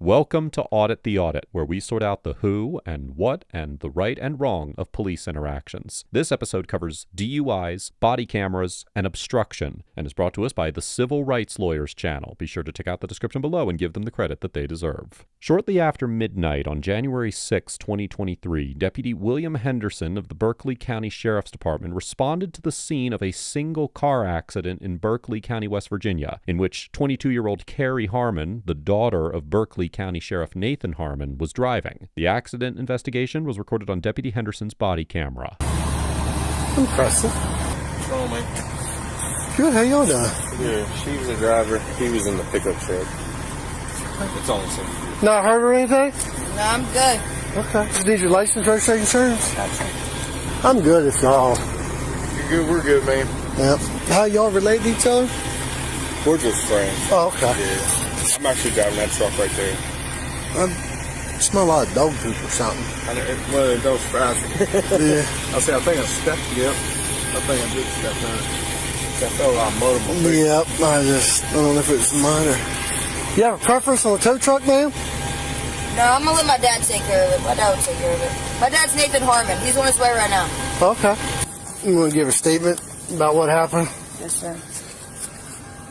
Welcome to Audit the Audit, where we sort out the who and what and the right and wrong of police interactions. This episode covers DUIs, body cameras, and obstruction, and is brought to us by the Civil Rights Lawyers channel. Be sure to check out the description below and give them the credit that they deserve. Shortly after midnight on January 6, 2023, Deputy William Henderson of the Berkeley County Sheriff's Department responded to the scene of a single car accident in Berkeley County, West Virginia, in which 22-year-old Carrie Harmon, the daughter of Berkeley County Sheriff Nathan Harmon, was driving. The accident investigation was recorded on Deputy Henderson's body camera. Impressive. Oh, man. Good, how y'all doing? Yeah, she was the driver. He was in the pickup truck. It's only so. Not hurt or anything? No, I'm good. Okay. Just need your license, registration, insurance? Gotcha. I'm good if y'all. You're good, we're good, man. Yep. How y'all relate to each other? We're just friends. Oh, okay. Yeah. I'm actually driving that truck right there. I smell a lot of dog poop or something. One of those fries. Yeah. I think I stepped, yep. I think I did step on it. I felt a lot of mud on my face. Yep. I don't know if it's mine or. You have a preference on a tow truck, ma'am? No, I'm gonna let my dad take care of it. My dad will take care of it. My dad's Nathan Harmon. He's on his way right now. Okay. You want to give a statement about what happened? Yes, sir.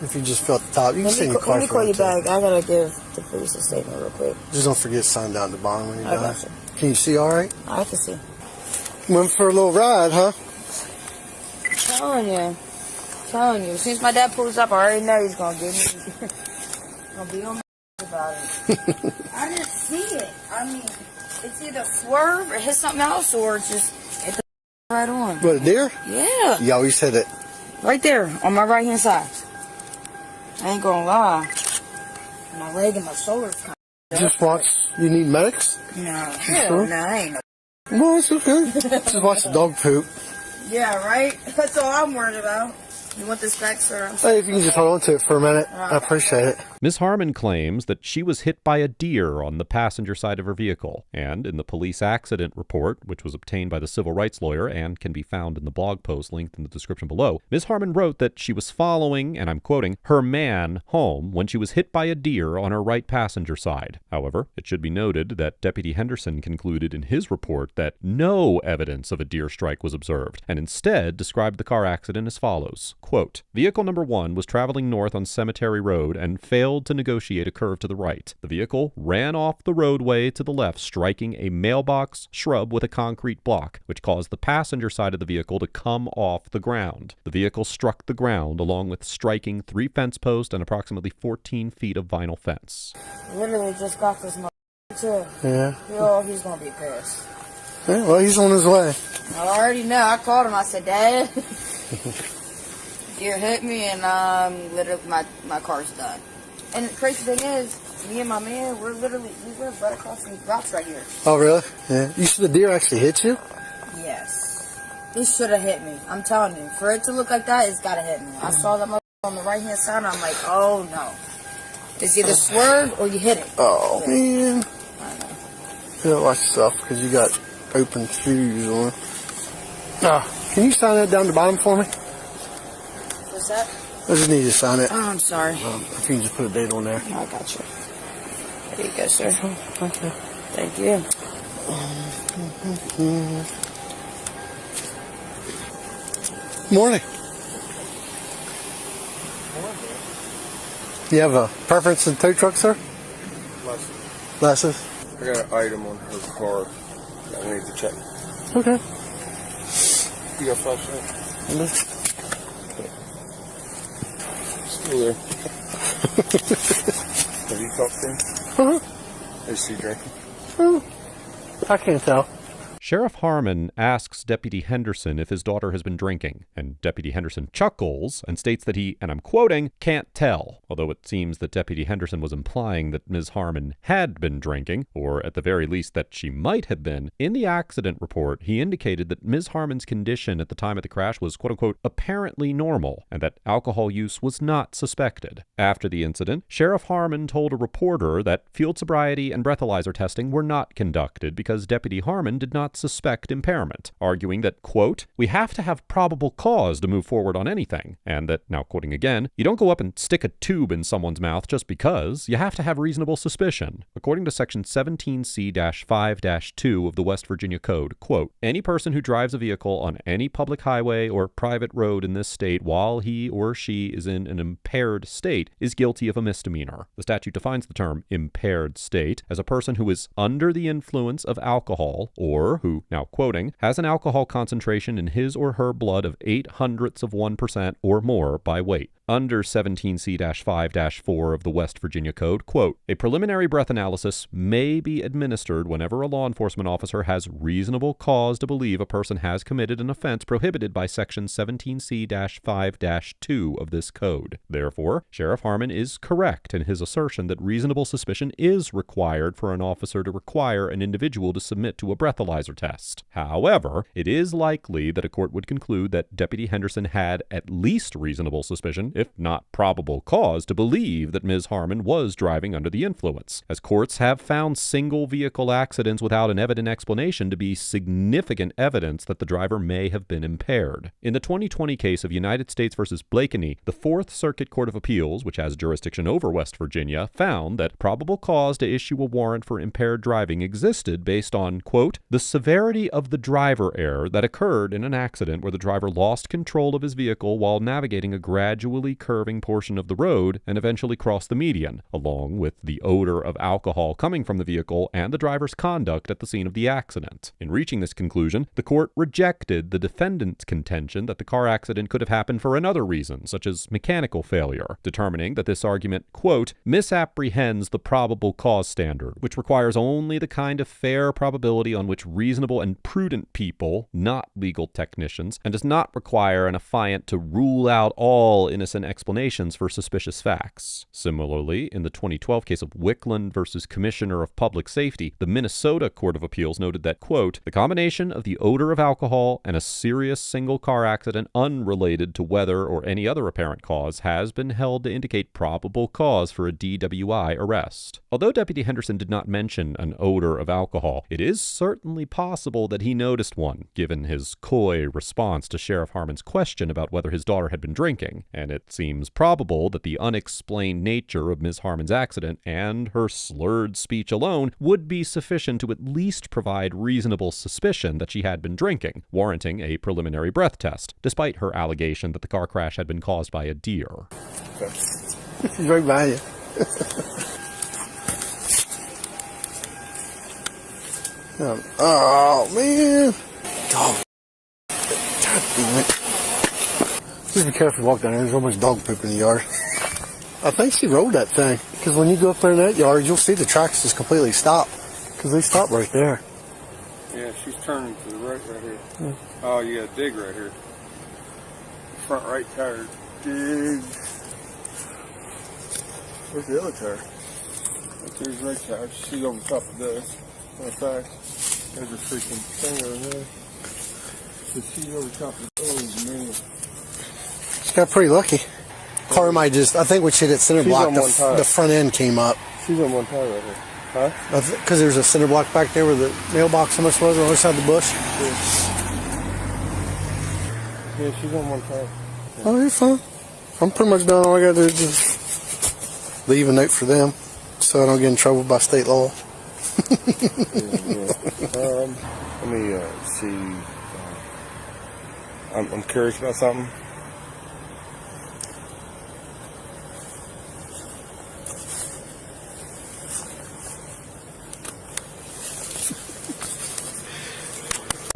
If you just felt the top, you can send your car. Let me call you back. I gotta give the police a statement real quick. Just don't forget to sign down the bottom when you're done. Gotcha. Can you see all right? I can see. Went for a little ride, huh? Telling you. Since my dad pulls up, I already know he's gonna give me. Gonna be on my about it. I didn't see it. I mean, it's either swerve or hit something else, or it's just hit the right on. What, a deer? Yeah. You always hit it. Right there, on my right hand side. I ain't gonna lie. My leg and my shoulder's kind of. Just watch. You need medics? No, hell no, I ain't no. Well, it's okay. Just watch the dog poop. Yeah, right? That's all I'm worried about. You want this back, sir? Hey, if you can just hold on to it for a minute, I appreciate it. Ms. Harmon claims that she was hit by a deer on the passenger side of her vehicle, and in the police accident report, which was obtained by the civil rights lawyer and can be found in the blog post linked in the description below, Ms. Harmon wrote that she was following, and I'm quoting, her man home when she was hit by a deer on her right passenger side. However, it should be noted that Deputy Henderson concluded in his report that no evidence of a deer strike was observed, and instead described the car accident as follows. Quote, vehicle number 1 was traveling north on Cemetery Road and failed to negotiate a curve to the right. The vehicle ran off the roadway to the left, striking a mailbox shrub with a concrete block, which caused the passenger side of the vehicle to come off the ground. The vehicle struck the ground along with striking 3 fence posts and approximately 14 feet of vinyl fence. Literally just got this too. Yeah. Oh, he's gonna be pissed. Yeah, well, he's on his way. I already know. I called him. I said, Dad. Deer hit me, and literally my car's done. And the crazy thing is, me and my man, we live right across these rocks right here. Oh, really? Yeah. You said the deer actually hit you? Yes. It should have hit me. I'm telling you. For it to look like that, it's got to hit me. I saw that on the right-hand side, and I'm like, oh, no. It's either swerve or you hit it. Oh, yeah. man. I know. You gotta watch yourself because you got open shoes on. Can you sign that down the bottom for me? What's that? I just need you to sign it. Oh, I'm sorry. If you can just put a date on there. I got you. There you go, sir. Okay. Thank you. Morning. You have a preference in tow truck, sir? Glasses. I got an item on her car that I need to check. Okay. You got a flashlight? Still there. Have you talked to him? Is he drinking? I can't tell. Sheriff Harmon asks Deputy Henderson if his daughter has been drinking, and Deputy Henderson chuckles and states that he, and I'm quoting, can't tell, although it seems that Deputy Henderson was implying that Ms. Harmon had been drinking, or at the very least that she might have been. In the accident report, he indicated that Ms. Harmon's condition at the time of the crash was, quote-unquote, apparently normal, and that alcohol use was not suspected. After the incident, Sheriff Harmon told a reporter that field sobriety and breathalyzer testing were not conducted because Deputy Harmon did not not suspect impairment, arguing that, quote, "We have to have probable cause to move forward on anything," and that, now quoting again, "You don't go up and stick a tube in someone's mouth just because. You have to have reasonable suspicion." According to Section 17C-5-2 of the West Virginia Code, quote, "Any person who drives a vehicle on any public highway or private road in this state while he or she is in an impaired state is guilty of a misdemeanor." The statute defines the term impaired state as a person who is under the influence of alcohol or who, now quoting, "has an alcohol concentration in his or her blood of 0.08% or more by weight." Under 17C-5-4 of the West Virginia Code, quote, "A preliminary breath analysis may be administered whenever a law enforcement officer has reasonable cause to believe a person has committed an offense prohibited by Section 17C-5-2 of this code." Therefore, Sheriff Harmon is correct in his assertion that reasonable suspicion is required for an officer to require an individual to submit to a breathalyzer test. However, it is likely that a court would conclude that Deputy Henderson had at least reasonable suspicion, if not probable cause, to believe that Ms. Harmon was driving under the influence, as courts have found single vehicle accidents without an evident explanation to be significant evidence that the driver may have been impaired. In the 2020 case of United States v. Blakeney, the Fourth Circuit Court of Appeals, which has jurisdiction over West Virginia, found that probable cause to issue a warrant for impaired driving existed based on, quote, "the severity of the driver error that occurred in an accident where the driver lost control of his vehicle while navigating a gradually curving portion of the road and eventually crossed the median, along with the odor of alcohol coming from the vehicle and the driver's conduct at the scene of the accident." In reaching this conclusion, the court rejected the defendant's contention that the car accident could have happened for another reason, such as mechanical failure, determining that this argument, quote, "misapprehends the probable cause standard, which requires only the kind of fair probability on which reasonable and prudent people, not legal technicians, and does not require an affiant to rule out all innocent explanations for suspicious facts." Similarly, in the 2012 case of Wickland versus Commissioner of Public Safety, the Minnesota Court of Appeals noted that, quote, "the combination of the odor of alcohol and a serious single car accident unrelated to weather or any other apparent cause has been held to indicate probable cause for a DWI arrest." Although Deputy Henderson did not mention an odor of alcohol, it is certainly possible that he noticed one, given his coy response to Sheriff Harmon's question about whether his daughter had been drinking, and it seems probable that the unexplained nature of Ms. Harmon's accident and her slurred speech alone would be sufficient to at least provide reasonable suspicion that she had been drinking, warranting a preliminary breath test, despite her allegation that the car crash had been caused by a deer. She's right by you. Oh, man. Oh, God damn it. Just be careful to walk down there. There's almost dog poop in the yard. I think she rolled that thing. Because when you go up there in that yard, you'll see the tracks just completely stop. Because they stop right there. Yeah, she's turning to the right here. Yeah. Oh, you got to dig right here. Front right tire. Dig. Where's the other tire? Right there's the right tire. She's over top of this. Matter of fact, there's a freaking thing over there. So she's over top of, oh man. She got pretty lucky. Car might just, I think when she hit center block, the front end came up. She's on one tire right here. Huh? Because there's a center block back there where the mailbox almost was on the other side of the bush. Yeah, she's on one tire. Yeah. Oh, you're fine. I'm pretty much done. All I got to do is just leave a note for them so I don't get in trouble by state law. Yeah. Let me see. I'm curious about something.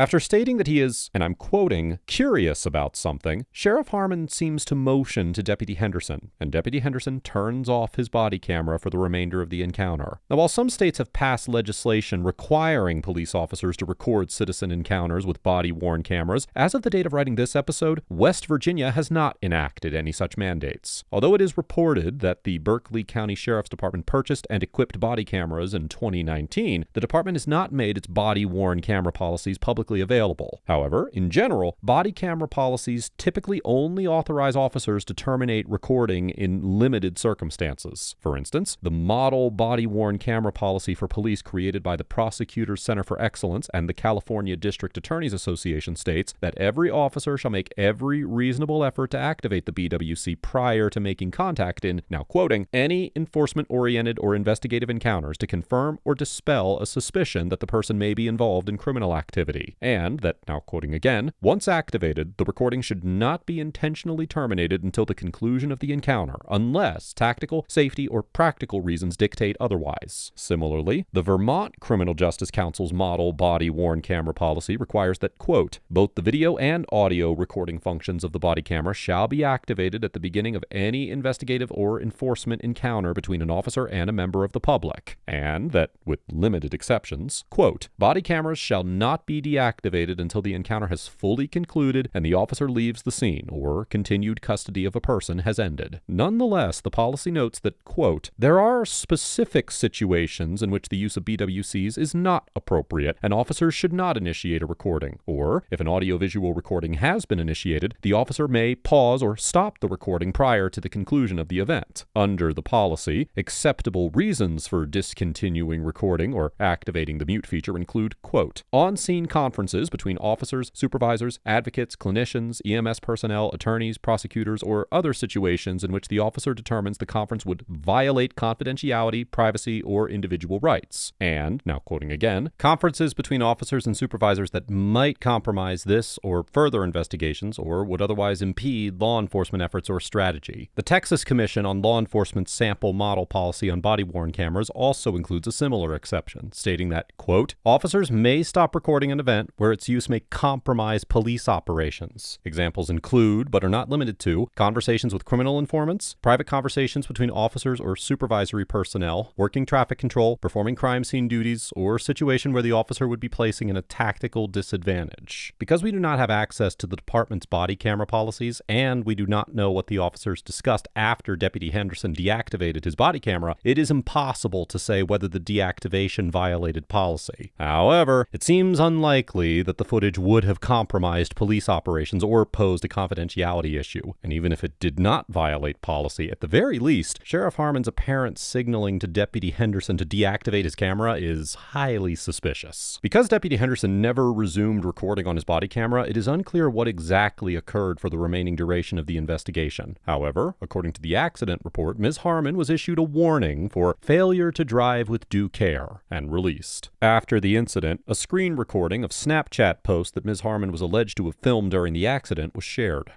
After stating that he is, and I'm quoting, curious about something, Sheriff Harmon seems to motion to Deputy Henderson, and Deputy Henderson turns off his body camera for the remainder of the encounter. Now, while some states have passed legislation requiring police officers to record citizen encounters with body-worn cameras, as of the date of writing this episode, West Virginia has not enacted any such mandates. Although it is reported that the Berkeley County Sheriff's Department purchased and equipped body cameras in 2019, the department has not made its body-worn camera policies publicly publicly available. However, in general, body camera policies typically only authorize officers to terminate recording in limited circumstances. For instance, the model body-worn camera policy for police created by the Prosecutors Center for Excellence and the California District Attorneys Association states that every officer shall make every reasonable effort to activate the BWC prior to making contact in, now quoting, any enforcement-oriented or investigative encounters to confirm or dispel a suspicion that the person may be involved in criminal activity, and that, now quoting again, once activated, the recording should not be intentionally terminated until the conclusion of the encounter, unless tactical, safety, or practical reasons dictate otherwise. Similarly, the Vermont Criminal Justice Council's model body-worn camera policy requires that, quote, both the video and audio recording functions of the body camera shall be activated at the beginning of any investigative or enforcement encounter between an officer and a member of the public, and that, with limited exceptions, quote, body cameras shall not be deactivated until the encounter has fully concluded and the officer leaves the scene or continued custody of a person has ended. Nonetheless, the policy notes that, quote, there are specific situations in which the use of BWCs is not appropriate and officers should not initiate a recording, or if an audiovisual recording has been initiated, the officer may pause or stop the recording prior to the conclusion of the event. Under the policy, acceptable reasons for discontinuing recording or activating the mute feature include, quote, on-scene conferences between officers, supervisors, advocates, clinicians, EMS personnel, attorneys, prosecutors, or other situations in which the officer determines the conference would violate confidentiality, privacy, or individual rights. And, now quoting again, conferences between officers and supervisors that might compromise this or further investigations or would otherwise impede law enforcement efforts or strategy. The Texas Commission on Law Enforcement's sample model policy on body-worn cameras also includes a similar exception, stating that, quote, officers may stop recording an event where its use may compromise police operations. Examples include, but are not limited to, conversations with criminal informants, private conversations between officers or supervisory personnel, working traffic control, performing crime scene duties, or a situation where the officer would be placing in a tactical disadvantage. Because we do not have access to the department's body camera policies, and we do not know what the officers discussed after Deputy Henderson deactivated his body camera, it is impossible to say whether the deactivation violated policy. However, it seems unlikely that the footage would have compromised police operations or posed a confidentiality issue. And even if it did not violate policy, at the very least, Sheriff Harmon's apparent signaling to Deputy Henderson to deactivate his camera is highly suspicious. Because Deputy Henderson never resumed recording on his body camera, it is unclear what exactly occurred for the remaining duration of the investigation. However, according to the accident report, Ms. Harmon was issued a warning for failure to drive with due care and released. After the incident, a screen recording of Snapchat posts that Ms. Harmon was alleged to have filmed during the accident was shared.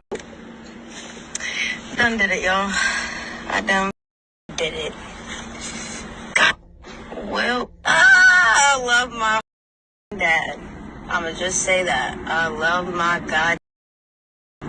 Done did it, y'all. I done did it. God. Well, I love my dad. I'ma just say that. I love my god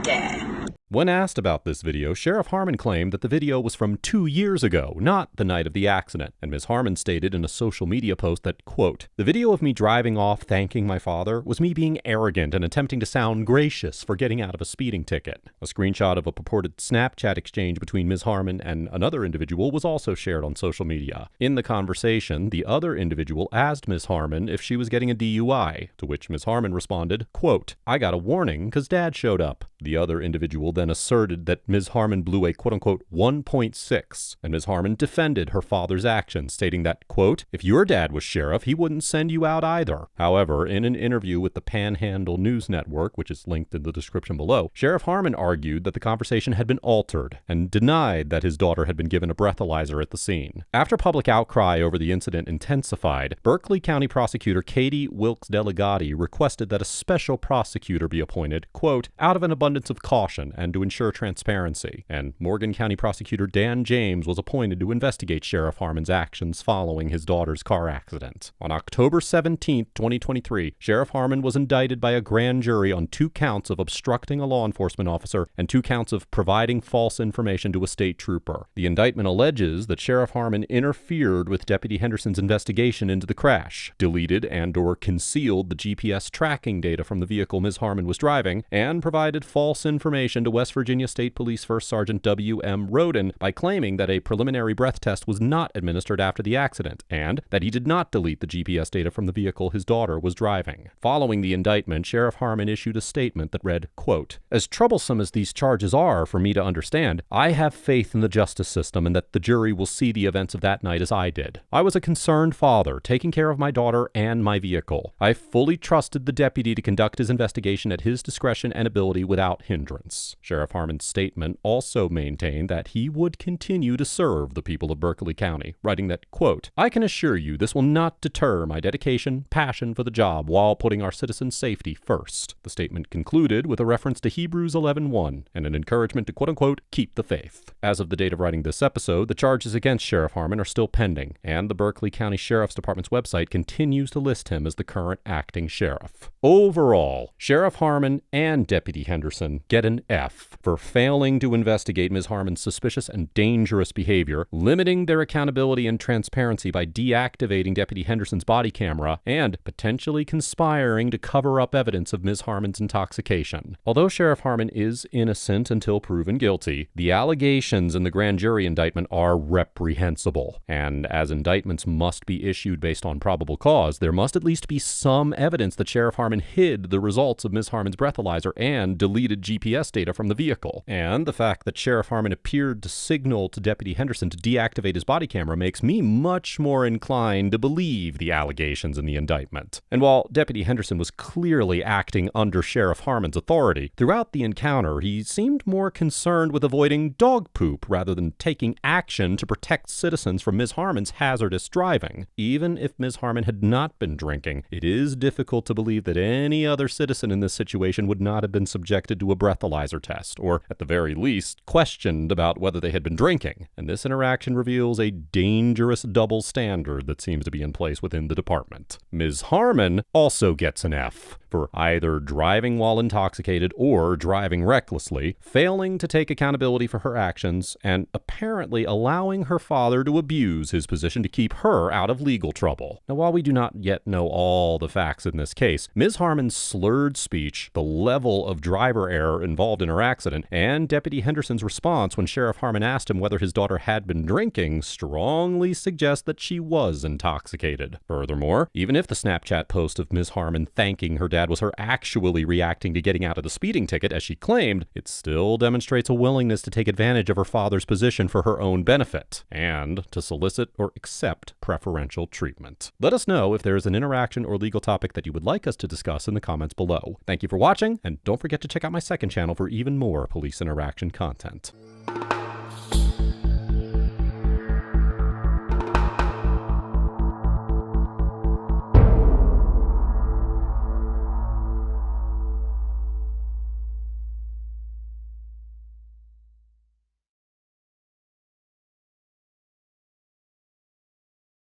dad. When asked about this video, Sheriff Harmon claimed that the video was from 2 years ago, not the night of the accident, and Ms. Harmon stated in a social media post that, quote, the video of me driving off thanking my father was me being arrogant and attempting to sound gracious for getting out of a speeding ticket. A screenshot of a purported Snapchat exchange between Ms. Harmon and another individual was also shared on social media. In the conversation, the other individual asked Ms. Harmon if she was getting a DUI, to which Ms. Harmon responded, quote, I got a warning because Dad showed up. The other individual then asserted that Ms. Harmon blew a quote-unquote 1.6, and Ms. Harmon defended her father's actions, stating that, quote, if your dad was sheriff, he wouldn't send you out either. However, in an interview with the Panhandle News Network, which is linked in the description below, Sheriff Harmon argued that the conversation had been altered and denied that his daughter had been given a breathalyzer at the scene. After public outcry over the incident intensified, Berkeley County Prosecutor Katie Wilkes Delegati requested that a special prosecutor be appointed, quote, out of an abundance of caution and to ensure transparency, and Morgan County Prosecutor Dan James was appointed to investigate Sheriff Harmon's actions following his daughter's car accident. On October 17, 2023, Sheriff Harmon was indicted by a grand jury on 2 counts of obstructing a law enforcement officer and 2 counts of providing false information to a state trooper. The indictment alleges that Sheriff Harmon interfered with Deputy Henderson's investigation into the crash, deleted and/or concealed the GPS tracking data from the vehicle Ms. Harmon was driving, and provided false false information to West Virginia State Police First Sergeant W.M. Roden by claiming that a preliminary breath test was not administered after the accident and that he did not delete the GPS data from the vehicle his daughter was driving. Following the indictment, Sheriff Harmon issued a statement that read, quote, "As troublesome as these charges are for me to understand, I have faith in the justice system and that the jury will see the events of that night as I did. I was a concerned father, taking care of my daughter and my vehicle. I fully trusted the deputy to conduct his investigation at his discretion and ability without hindrance." Sheriff Harmon's statement also maintained that he would continue to serve the people of Berkeley County, writing that, quote, "I can assure you this will not deter my dedication, passion for the job while putting our citizens' safety first." The statement concluded with a reference to Hebrews 11:1 and an encouragement to, quote-unquote, keep the faith. As of the date of writing this episode, the charges against Sheriff Harmon are still pending, and the Berkeley County Sheriff's Department's website continues to list him as the current acting sheriff. Overall, Sheriff Harmon and Deputy Henderson get an F for failing to investigate Ms. Harmon's suspicious and dangerous behavior, limiting their accountability and transparency by deactivating Deputy Henderson's body camera, and potentially conspiring to cover up evidence of Ms. Harmon's intoxication. Although Sheriff Harmon is innocent until proven guilty, the allegations in the grand jury indictment are reprehensible, and as indictments must be issued based on probable cause, there must at least be some evidence that Sheriff Harmon hid the results of Ms. Harmon's breathalyzer and deleted GPS data from the vehicle. And the fact that Sheriff Harmon appeared to signal to Deputy Henderson to deactivate his body camera makes me much more inclined to believe the allegations in the indictment. And while Deputy Henderson was clearly acting under Sheriff Harmon's authority, throughout the encounter he seemed more concerned with avoiding dog poop rather than taking action to protect citizens from Ms. Harmon's hazardous driving. Even if Ms. Harmon had not been drinking, it is difficult to believe that any other citizen in this situation would not have been subjected to a breathalyzer test, or at the very least, questioned about whether they had been drinking. And this interaction reveals a dangerous double standard that seems to be in place within the department. Ms. Harmon also gets an F for either driving while intoxicated or driving recklessly, failing to take accountability for her actions, and apparently allowing her father to abuse his position to keep her out of legal trouble. Now, while we do not yet know all the facts in this case, Ms. Harmon's slurred speech, the level of driver error involved in her accident, and Deputy Henderson's response when Sheriff Harmon asked him whether his daughter had been drinking strongly suggest that she was intoxicated. Furthermore, even if the Snapchat post of Ms. Harmon thanking her dad was her actually reacting to getting out of the speeding ticket, as she claimed, it still demonstrates a willingness to take advantage of her father's position for her own benefit, and to solicit or accept preferential treatment. Let us know if there is an interaction or legal topic that you would like us to discuss in the comments below. Thank you for watching, and don't forget to check out my second channel for even more police interaction content.